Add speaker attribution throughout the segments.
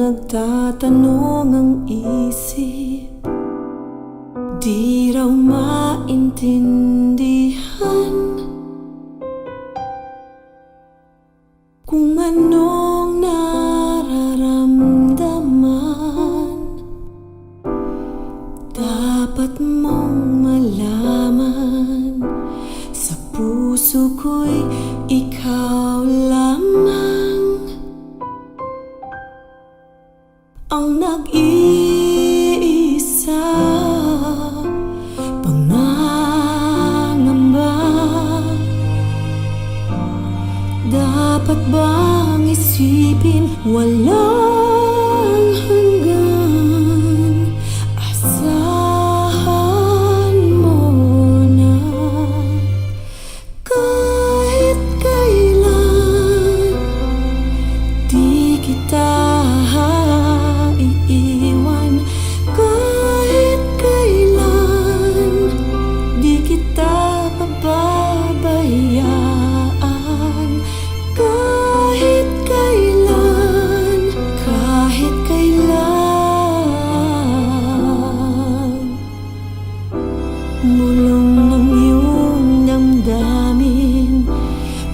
Speaker 1: nagtatanong ang isip, di raw maintindihan kung anong nararamdaman. Dapat mong malaman, sa puso ko'y ikaw lamang ang nag-iisa. Pangangamba, dapat bang isipin walang hanggan? Asahan mo na kahit kailan di kita iiwan. Kahit kailan di kita pababayaan. Kahit kailan, kahit kailan. Bulong ng iyong damdamin,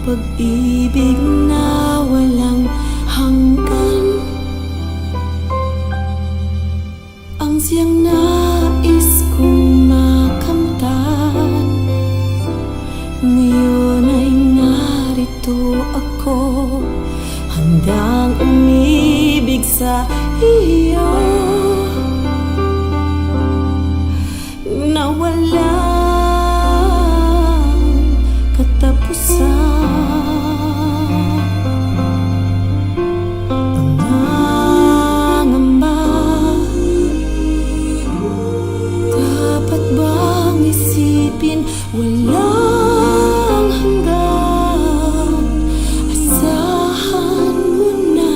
Speaker 1: pag-ibig na walang hanggan, ang siyang nais kong makamtan. Ngayon ay narito ako, handang umibig sa iyo na walang katapusan. Pangangamba, dapat bang isipin walang hanggan? Asahan mo na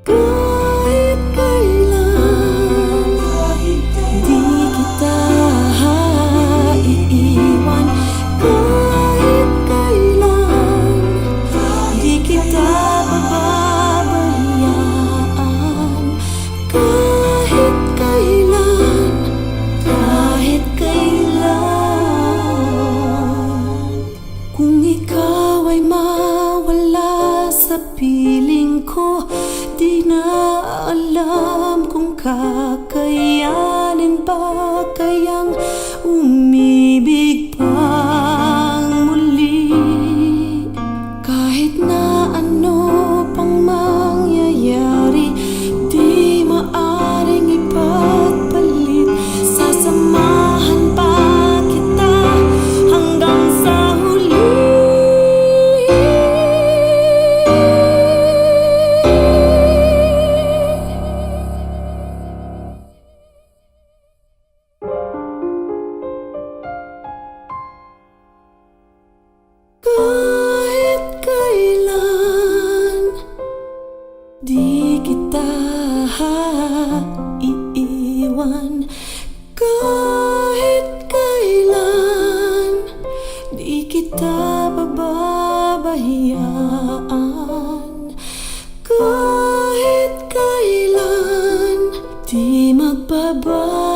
Speaker 1: kahit kailan di kita iiwan. Kahit kailan di kita pababayaan. Kahit kailan, kahit kailan. Kung ikaw ay mawala sa piling ko, di na alam kung kakayanin ba kayang umibig pang muli. Kahit na ano pang mangyayari, di maaring ipagpalit. Sasamahan pa kita hanggang sa huli. Kahit kailan di kita iiwan. Kahit kailan di kita pababayaan. Kahit kailan di magbabago.